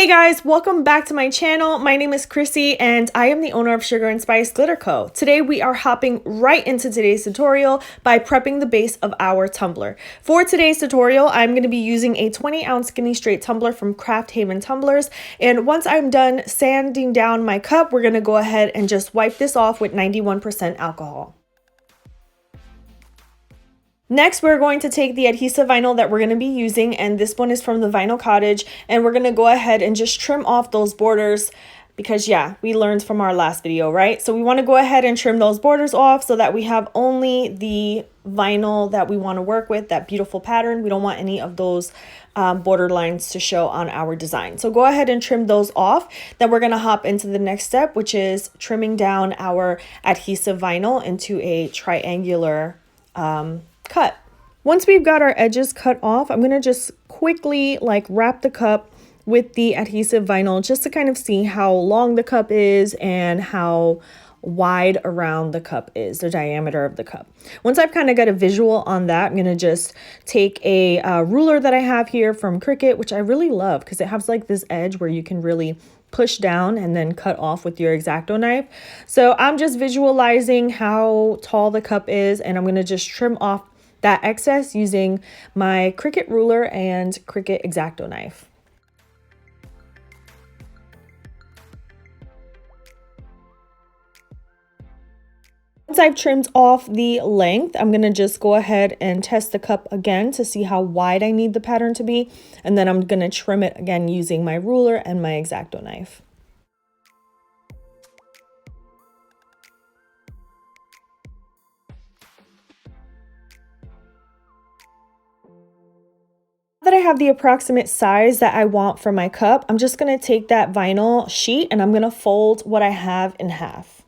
Hey guys, welcome back to my channel. My name is Chrissy and I am the owner of Sugar and Spice Glitter Co. Today we are hopping right into today's tutorial by prepping the base of our tumbler. For today's tutorial, I'm going to be using a 20-ounce skinny straight tumbler from Craft Haven Tumblers. And once I'm done sanding down my cup, we're going to go ahead and just wipe this off with 91% alcohol. Next, we're going to take the adhesive vinyl that we're going to be using, and this one is from the Vinyl Cottage, and we're going to go ahead and just trim off those borders because yeah, we learned from our last video, right? So we want to go ahead and trim those borders off so that we have only the vinyl that we want to work with, that beautiful pattern. We don't want any of those border lines to show on our design. So go ahead and trim those off. Then we're going to hop into the next step, which is trimming down our adhesive vinyl into a triangular cut. Once we've got our edges cut off, I'm going to just quickly wrap the cup with the adhesive vinyl just to kind of see how long the cup is and how wide around the cup is, the diameter of the cup. Once I've kind of got a visual on that, I'm going to just take a ruler that I have here from Cricut, which I really love because it has like this edge where you can really push down and then cut off with your X-Acto knife. So I'm just visualizing how tall the cup is, and I'm going to just trim off that excess using my Cricut ruler and Cricut X-Acto knife. Once I've trimmed off the length, I'm going to just go ahead and test the cup again to see how wide I need the pattern to be, and then I'm going to trim it again using my ruler and my X-Acto knife. That I have the approximate size that I want for my cup, I'm just going to take that vinyl sheet and I'm going to fold what I have in half.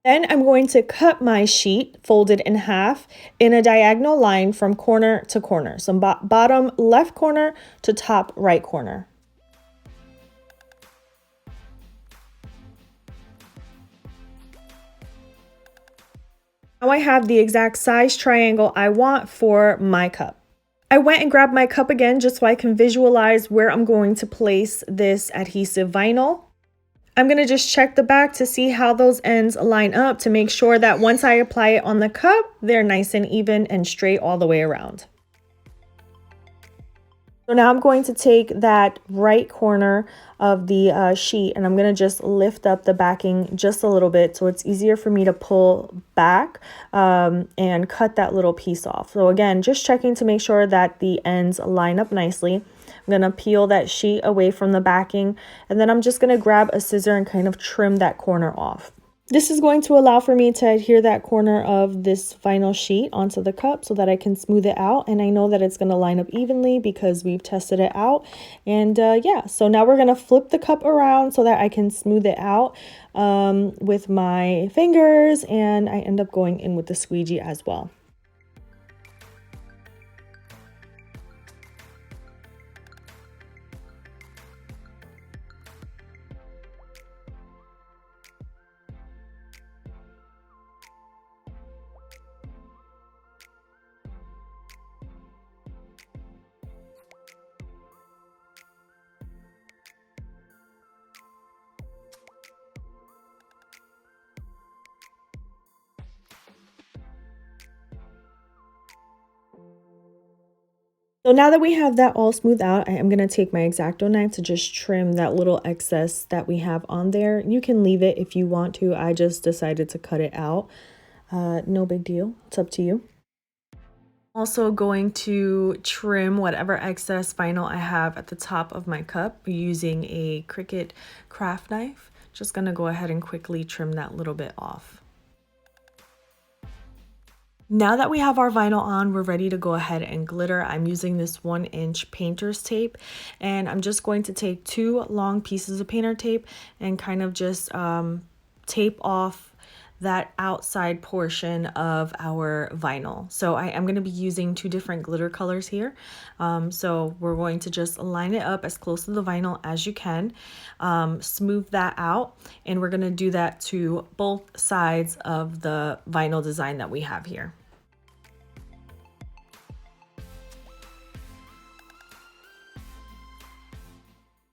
Then I'm going to cut my sheet folded in half in a diagonal line from corner to corner. So bottom left corner to top right corner. Now I have the exact size triangle I want for my cup. I went and grabbed my cup again just so I can visualize where I'm going to place this adhesive vinyl. I'm going to just check the back to see how those ends line up to make sure that once I apply it on the cup, they're nice and even and straight all the way around. So now I'm going to take that right corner of the sheet and I'm going to just lift up the backing just a little bit so it's easier for me to pull back and cut that little piece off. So again, just checking to make sure that the ends line up nicely. I'm going to peel that sheet away from the backing, and then I'm just going to grab a scissor and kind of trim that corner off. This is going to allow for me to adhere that corner of this vinyl sheet onto the cup so that I can smooth it out. And I know that it's going to line up evenly because we've tested it out. And yeah, so now we're going to flip the cup around so that I can smooth it out with my fingers. And I end up going in with the squeegee as well. So now that we have that all smoothed out, I am going to take my X-Acto knife to just trim that little excess that we have on there. You can leave it if you want to. I just decided to cut it out. No big deal. It's up to you. Also going to trim whatever excess vinyl I have at the top of my cup using a Cricut craft knife. Just going to go ahead and quickly trim that little bit off. Now that we have our vinyl on, we're ready to go ahead and glitter. I'm using this 1-inch painter's tape, and I'm just going to take 2 long pieces of painter tape and kind of just tape off that outside portion of our vinyl. So I am going to be using 2 different glitter colors here. So we're going to just line it up as close to the vinyl as you can, smooth that out, and we're going to do that to both sides of the vinyl design that we have here.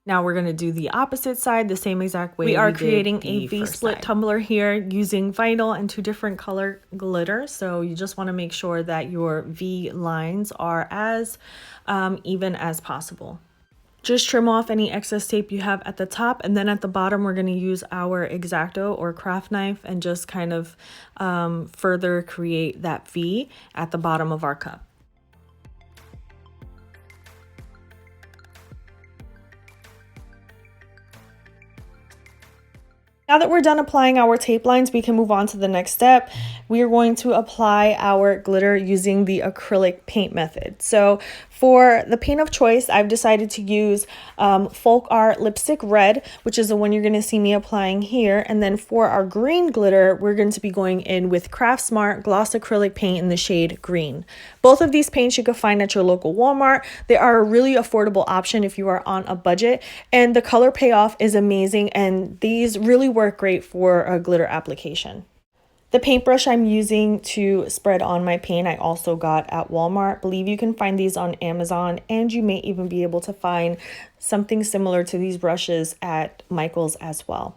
Now we're going to do the opposite side the same exact way. We are creating a V-split tumbler here using vinyl and 2 different color glitter. So you just want to make sure that your V lines are as even as possible. Just trim off any excess tape you have at the top, and then at the bottom we're going to use our X-Acto or craft knife and just kind of further create that V at the bottom of our cup. Now that we're done applying our tape lines, we can move on to the next step. We are going to apply our glitter using the acrylic paint method. So for the paint of choice, I've decided to use Folk Art Lipstick Red, which is the one you're going to see me applying here. And then for our green glitter, we're going to be going in with Craft Smart Gloss Acrylic Paint in the shade Green. Both of these paints you can find at your local Walmart. They are a really affordable option if you are on a budget, and the color payoff is amazing, and these really work great for a glitter application. The paintbrush I'm using to spread on my paint I also got at Walmart. I believe you can find these on Amazon, and you may even be able to find something similar to these brushes at Michael's as well.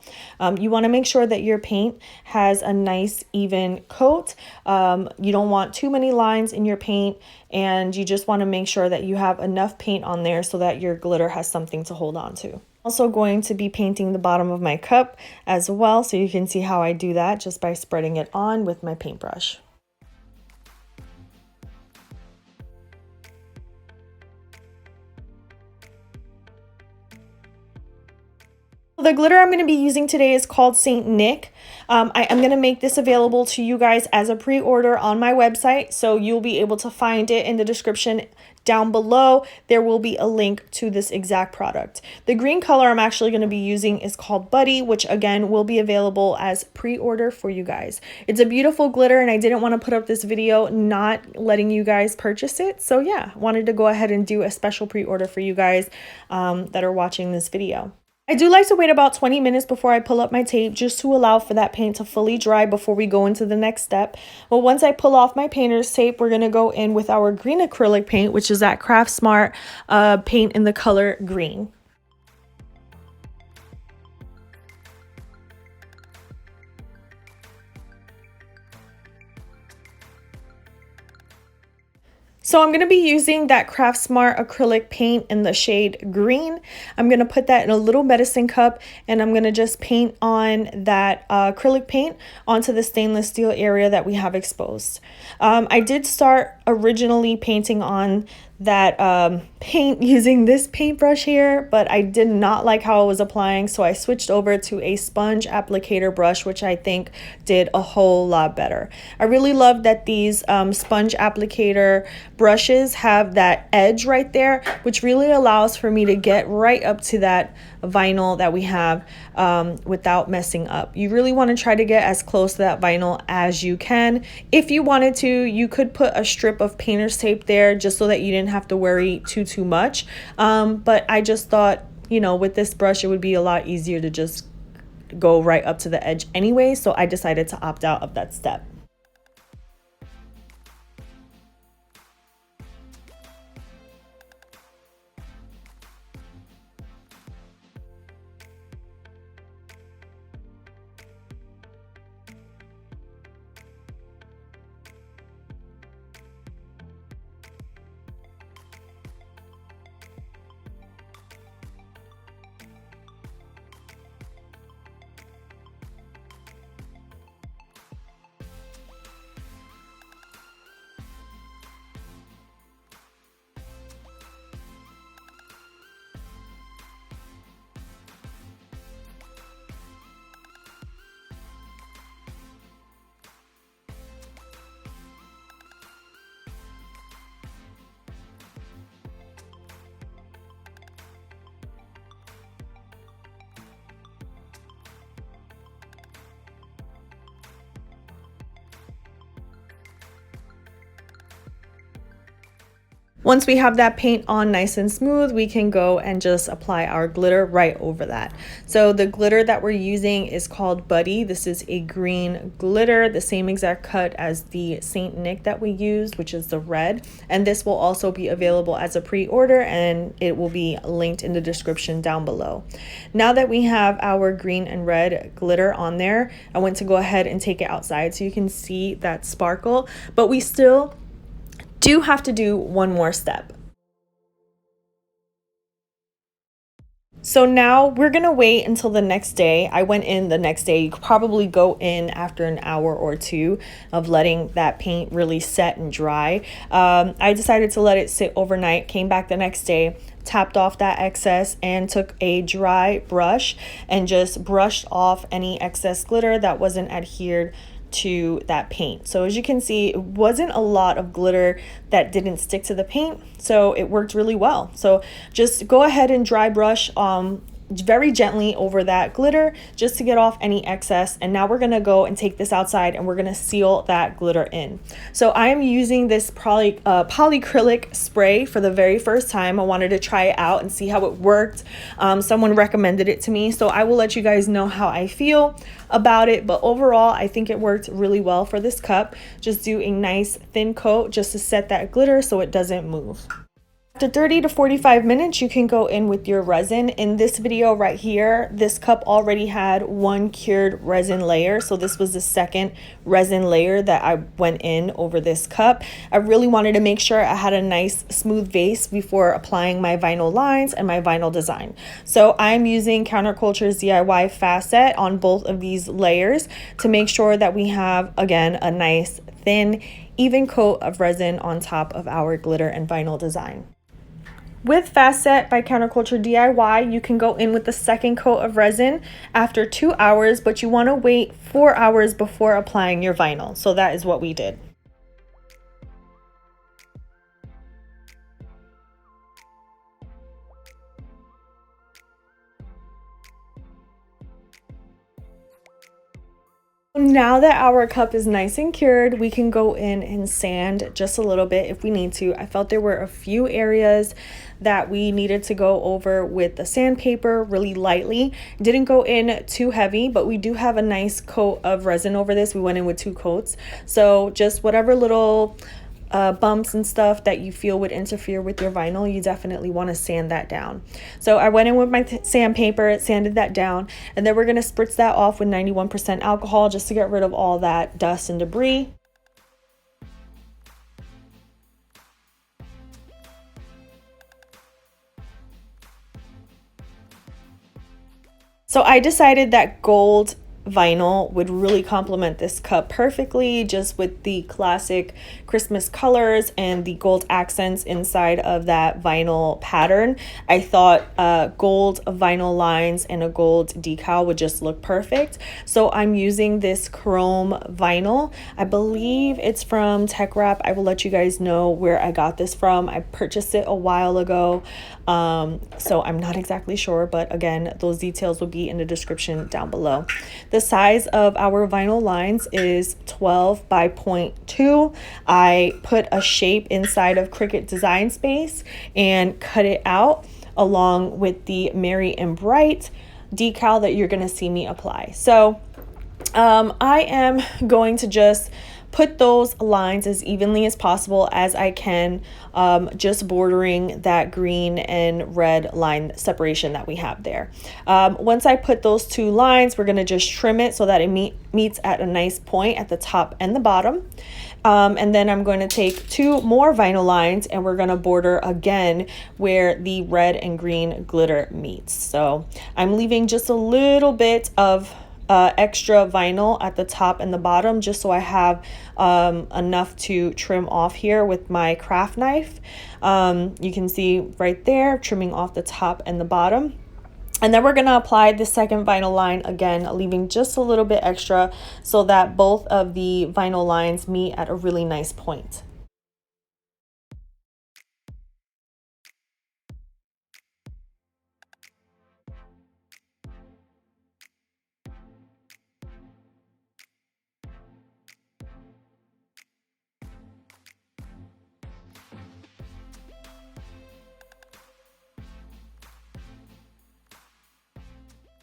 You want to make sure that your paint has a nice even coat. You don't want too many lines in your paint, and you just want to make sure that you have enough paint on there so that your glitter has something to hold on to. Also going to be painting the bottom of my cup as well, so you can see how I do that just by spreading it on with my paintbrush. The glitter I'm going to be using today is called St.Nick. I am going to make this available to you guys as a pre-order on my website, so you'll be able to find it in the description down below. There will be a link to this exact product. The green color I'm actually going to be using is called Buddy, which again will be available as pre-order for you guys. It's a beautiful glitter, and I didn't want to put up this video not letting you guys purchase it. So yeah, wanted to go ahead and do a special pre-order for you guys that are watching this video. I do like to wait about 20 minutes before I pull up my tape just to allow for that paint to fully dry before we go into the next step. Well, once I pull off my painter's tape, we're going to go in with our green acrylic paint, which is that Craft Smart paint in the color green. So I'm going to be using that Craft Smart acrylic paint in the shade green. I'm going to put that in a little medicine cup, and I'm going to just paint on that acrylic paint onto the stainless steel area that we have exposed. I did start originally painting on that paint using this paintbrush here, but I did not like how it was applying, so I switched over to a sponge applicator brush, which I think did a whole lot better. I really love that these sponge applicator brushes have that edge right there, which really allows for me to get right up to that vinyl that we have without messing up. You really want to try to get as close to that vinyl as you can. If you wanted to, you could put a strip of painter's tape there just so that you didn't have to worry too much. But I just thought, you know, with this brush, it would be a lot easier to just go right up to the edge anyway. So I decided to opt out of that step. Once we have that paint on nice and smooth, we can go and just apply our glitter right over that. So the glitter that we're using is called Buddy. This is a green glitter, the same exact cut as the St.Nick that we used, which is the red. And this will also be available as a pre-order, and it will be linked in the description down below. Now that we have our green and red glitter on there, I want to go ahead and take it outside so you can see that sparkle, but we still do have to do one more step. So now we're gonna wait until the next day. I went in the next day. You could probably go in after an hour or two of letting that paint really set and dry. I decided to let it sit overnight, came back the next day, tapped off that excess, and took a dry brush and just brushed off any excess glitter that wasn't adhered to that paint. So as you can see, it wasn't a lot of glitter that didn't stick to the paint, so it worked really well. So just go ahead and dry brush very gently over that glitter just to get off any excess. And now we're gonna go and take this outside and we're gonna seal that glitter in. So I am using this polyacrylic spray for the very first time. I wanted to try it out and see how it worked. Someone recommended it to me, so I will let you guys know how I feel about it. But overall, I think it worked really well for this cup. Just do a nice thin coat just to set that glitter so it doesn't move. After 30 to 45 minutes, you can go in with your resin. In this video right here, this cup already had one cured resin layer. So this was the second resin layer that I went in over this cup. I really wanted to make sure I had a nice smooth base before applying my vinyl lines and my vinyl design. So I'm using Counterculture's DIY Fast Set on both of these layers to make sure that we have, again, a nice thin, even coat of resin on top of our glitter and vinyl design. With Fast Set by Counterculture DIY, you can go in with the second coat of resin after 2 hours, but you want to wait 4 hours before applying your vinyl. So that is what we did. Now that our cup is nice and cured, we can go in and sand just a little bit if we need to. I felt there were a few areas that we needed to go over with the sandpaper really lightly. Didn't go in too heavy, but we do have a nice coat of resin over this. We went in with 2 coats. So just whatever little bumps and stuff that you feel would interfere with your vinyl, you definitely want to sand that down. So I went in with my sandpaper, sanded that down, and then we're going to spritz that off with 91% alcohol just to get rid of all that dust and debris. So I decided that gold vinyl would really complement this cup perfectly, just with the classic Christmas colors and the gold accents inside of that vinyl pattern. I thought gold vinyl lines and a gold decal would just look perfect. So I'm using this chrome vinyl. I believe it's from TECKWRAP. I will let you guys know where I got this from. I purchased it a while ago, so I'm not exactly sure, but again, those details will be in the description down below. The size of our vinyl lines is 12 by 0.2. I put a shape inside of Cricut Design Space and cut it out along with the Merry and Bright decal that you're going to see me apply. So I am going to just put those lines as evenly as possible as I can, just bordering that green and red line separation that we have there. Once I put those 2 lines, we're going to just trim it so that it meets at a nice point at the top and the bottom. And then I'm going to take 2 more vinyl lines and we're going to border again where the red and green glitter meets. So I'm leaving just a little bit of extra vinyl at the top and the bottom just so I have enough to trim off here with my craft knife. You can see right there, trimming off the top and the bottom. And then we're going to apply the second vinyl line again, leaving just a little bit extra so that both of the vinyl lines meet at a really nice point.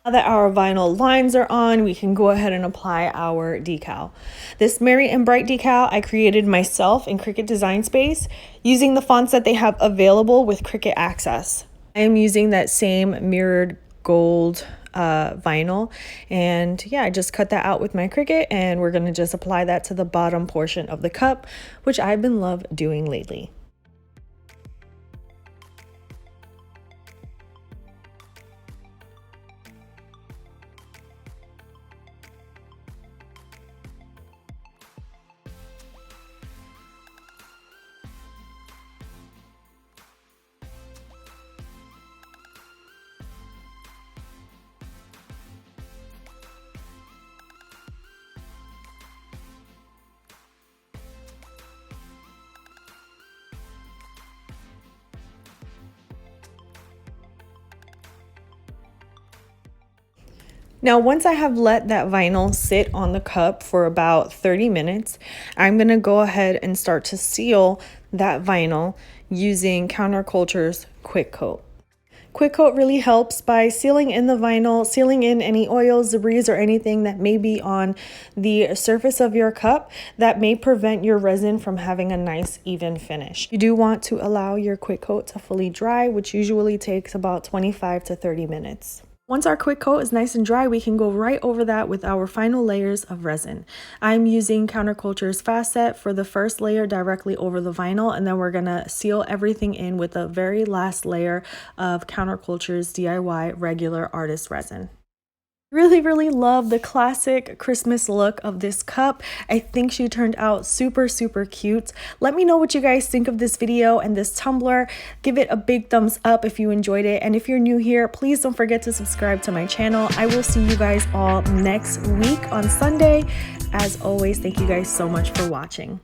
Now that our vinyl lines are on, we can go ahead and apply our decal. This Merry and Bright decal I created myself in Cricut Design Space using the fonts that they have available with Cricut Access. I am using that same mirrored gold vinyl, and yeah, I just cut that out with my Cricut, and we're gonna just apply that to the bottom portion of the cup, which I've been love doing lately. Now, once I have let that vinyl sit on the cup for about 30 minutes, I'm going to go ahead and start to seal that vinyl using Counterculture's Quick Coat. Quick Coat really helps by sealing in the vinyl, sealing in any oils, debris, or anything that may be on the surface of your cup that may prevent your resin from having a nice even finish. You do want to allow your Quick Coat to fully dry, which usually takes about 25 to 30 minutes. Once our Quick Coat is nice and dry, we can go right over that with our final layers of resin. I'm using Counterculture's Fast Set for the first layer directly over the vinyl, and then we're gonna seal everything in with the very last layer of Counterculture's DIY regular artist resin. Really love the classic Christmas look of this cup. I think she turned out super cute. Let me know what you guys think of this video and this tumbler. Give it a big thumbs up if you enjoyed it, and if you're new here, please don't forget to subscribe to my channel. I will see you guys all next week on Sunday. As always, thank you guys so much for watching.